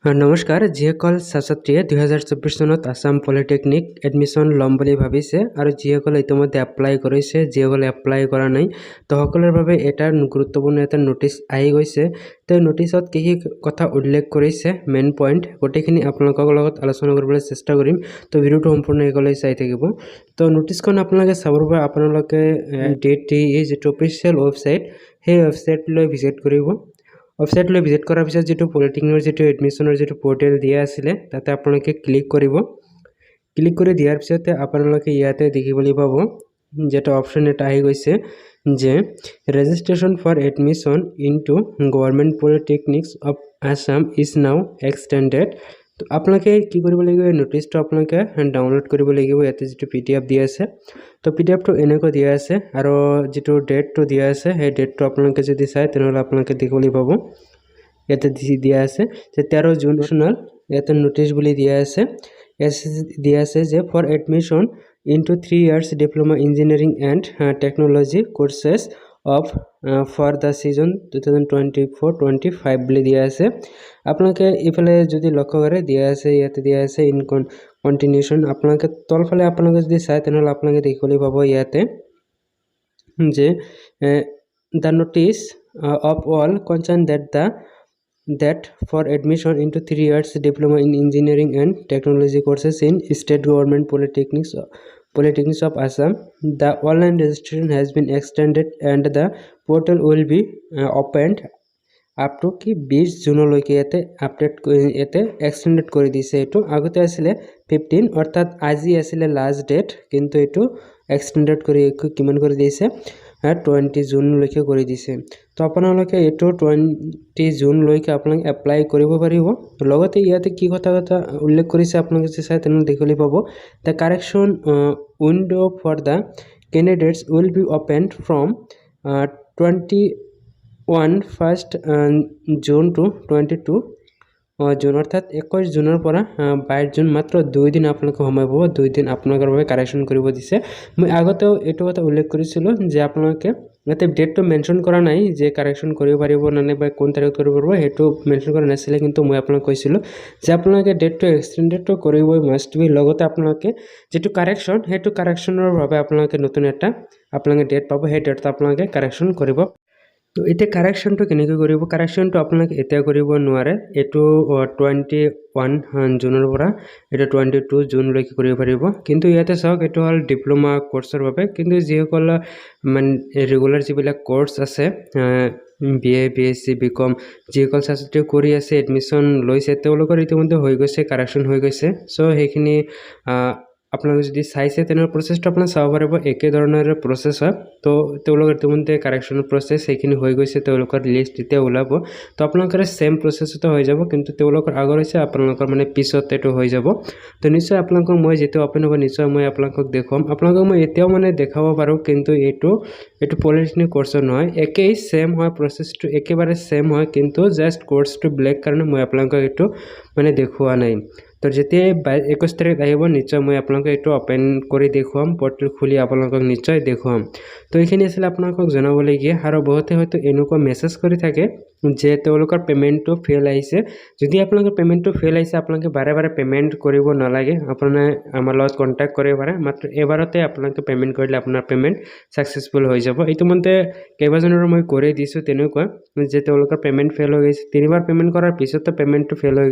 নমস্কাৰ, যিসকল ছাত্ৰ-ছাত্ৰীয়ে 2024 চনত আছাম পলিটেকনিক এডমিশ্যন ল'ম বুলি ভাবিছে আৰু যিসকলে ইতিমধ্যে এপ্লাই কৰিছে, যিসকলে এপ্লাই কৰা নাই, তো সকলৰ বাবে এটা গুৰুত্বপূৰ্ণ এটা নোটিছ আহি গৈছে। তো নোটিছত কি কি কথা উল্লেখ কৰিছে, মেইন পইণ্ট গোটেইখিনি আপোনালোকৰ লগত আলোচনা কৰিবলৈ চেষ্টা কৰিম। তো ভিডিঅ'টো সম্পূৰ্ণ একেলগে চাই থাকিব। তো নোটিছখন আপোনালোকে চাবৰ বাবে আপোনালোকে DTE যিটো অফিচিয়েল ৱেবছাইট, সেই ৱেবছাইটলৈ ভিজিট কৰিব। ৱেবছাইটলৈ ভিজিট কৰাৰ পিছত যিটো পলিটেকনিকৰ যিটো এডমিশ্যনৰ যিটো পৰ্টেল দিয়া আছিলে, তাতে আপোনালোকে ক্লিক কৰিব। ক্লিক কৰি দিয়াৰ পিছতে আপোনালোকে ইয়াতে দেখিবলৈ পাব যেটা অপশ্যন এটা আহি গৈছে যে registration for admission into government polytechnics of Assam is now extended. তো আপোনালোকে কি কৰিব লাগিব, নোটিছটো আপোনালোকে ডাউনলোড কৰিব লাগিব। ইয়াতে যিটো PDF দিয়া আছে, তো PDFটো এনেকৈ দিয়া আছে আৰু যিটো ডেটটো দিয়া আছে, সেই ডেটটো আপোনালোকে যদি চাই তেনেহ'লে আপোনালোকে দেখিবলৈ পাব ইয়াতে দিয়া আছে যে 13 জুন নেশ্যনেল ইয়াতে নোটিছ বুলি দিয়া আছে। দিয়া আছে যে for admission into 3 years diploma engineering and technology courses of for the season 2024-25 বুলি দিয়া আছে। আপোনালোকে এইফালে যদি লক্ষ্য কৰে দিয়া আছে, ইয়াতে দিয়া আছে ইন কণ্টিনিউশ্যন। আপোনালোকে তলফালে আপোনালোকে যদি চাই তেনেহ'লে আপোনালোকে দেখিবলৈ পাব ইয়াতে যে the notice of all concern that for admission into 3 years diploma in engineering and technology courses in state government polytechnics of Assam, the online registration has been extended and the portal will be opened up to 20 জুনলৈকে ইয়াতে update ইয়াতে extended কৰি দিছে। এইটো আগতে আছিলে 15, অৰ্থাৎ আজি আছিলে লাষ্ট ডেট, কিন্তু এইটো এক্সটেণ্ডেড কৰি কিমান কৰি দিছে 20 জুনলৈকে কৰি দিছে। তো আপোনালোকে এইটো 20 জুনলৈকে আপোনালোকে এপ্লাই কৰিব পাৰিব। লগতে ইয়াতে কি কথা উল্লেখ কৰিছে আপোনালোকে যদি চাই তেনেহ'লে দেখিবলৈ পাব the correction window' for the candidates will be opened from 21 June to 22 June, অৰ্থাৎ 21 জুনৰ পৰা 22 জুন, মাত্ৰ 2 দিন আপোনালোকে সময় পাব। 2 দিন আপোনালোকৰ বাবে কাৰেকশ্যন কৰিব দিছে। মই আগতেও এইটো কথা উল্লেখ কৰিছিলোঁ যে আপোনালোকে ইয়াতে ডেটটো মেনশ্যন কৰা নাই যে কাৰেকশ্যন কৰিব পাৰিব নে বা কোন তাৰিখত কৰিব পাৰিব, সেইটো মেনশ্যন কৰা নাছিলে, কিন্তু মই আপোনাক কৈছিলোঁ যে আপোনালোকে ডেটটো এক্সটেণ্ডেডটো কৰিবই মাষ্ট বি। লগতে আপোনালোকে যিটো কাৰেকশ্যন, সেইটো কাৰেকশ্যনৰ বাবে আপোনালোকে নতুন এটা আপোনালোকে ডেট পাব, সেই ডেটটো আপোনালোকে কাৰেকশ্যন কৰিব। তো এতিয়া কাৰেকশ্যনটো কেনেকৈ কৰিব, কাৰেকশ্যনটো আপোনালোকে এতিয়া কৰিব নোৱাৰে। এইটো 21 জুনৰ পৰা এইটো 22 জুনলৈকে কৰিব পাৰিব। কিন্তু ইয়াতে চাওক, এইটো হ'ল ডিপ্ল'মা কোৰ্চৰ বাবে, কিন্তু যিসকল মানে ৰেগুলাৰ যিবিলাক কোৰ্চ আছে BA BSc BCom যিসকল ছাত্ৰ-ছাত্ৰীয়ে কৰি আছে, এডমিশ্যন লৈছে, তেওঁলোকৰ ইতিমধ্যে হৈ গৈছে, কাৰেকশ্যন হৈ গৈছে। চ' সেইখিনি আপোনালোকে যদি চাইছে তেনেহ'লে প্ৰচেছটো আপোনালোকে চাব পাৰিব, একেধৰণৰ প্ৰচেছ হয়। তো তেওঁলোকৰ ইতিমধ্যে কাৰেকশ্যনৰ প্ৰচেছ সেইখিনি হৈ গৈছে, তেওঁলোকৰ লিষ্ট এতিয়া ওলাব। তো আপোনালোকৰ ছেম প্ৰচেছতে হৈ যাব, কিন্তু তেওঁলোকৰ আগৰ হৈছে, আপোনালোকৰ মানে পিছত এইটো হৈ যাব। তো নিশ্চয় আপোনালোকক মই যেতিয়া অ'পেন হ'ব নিশ্চয় মই আপোনালোকক দেখুৱাম। আপোনালোকক মই এতিয়াও মানে দেখাব পাৰোঁ, কিন্তু এইটো পলিটেকনিক কোৰ্চৰ নহয়, একেই ছেম হয়, প্ৰচেছটো একেবাৰে ছেম হয়, কিন্তু জাষ্ট কোৰ্চটো বেলেগ কাৰণে মই আপোনালোকক এইটো মানে দেখুওৱা নাই। তো যেতিয়াই 21 তাৰিখ আহিব নিশ্চয় মই আপোনালোকক এইটো অ'পেন কৰি দেখুৱাম, পৰ্টেল খুলি আপোনালোকক নিশ্চয় দেখুৱাম। তো এইখিনি আছিলে আপোনালোকক জনাবলগীয়া। আৰু বহুতে হয়তো এনেকুৱা মেছেজ কৰি থাকে যে তেওঁলোকৰ পে'মেণ্টটো ফেইল আহিছে। যদি আপোনালোকৰ পে'মেণ্টটো ফেইল আহিছে, আপোনালোকে বাৰে বাৰে পে'মেণ্ট কৰিব নালাগে, আপোনাৰ আমাৰ লগত কণ্টেক্ট কৰিব পাৰে। মাত্ৰ এবাৰতে আপোনালোকে পে'মেণ্ট কৰিলে আপোনাৰ পে'মেণ্ট ছাকচেছফুল হৈ যাব। ইতিমধ্যে কেইবাজনৰো মই কৰি দিছোঁ তেনেকুৱা যে তেওঁলোকৰ পে'মেণ্ট ফেইল হৈ গৈছে, 3বাৰ পে'মেণ্ট কৰাৰ পিছতো পে'মেণ্টটো ফেইল হৈ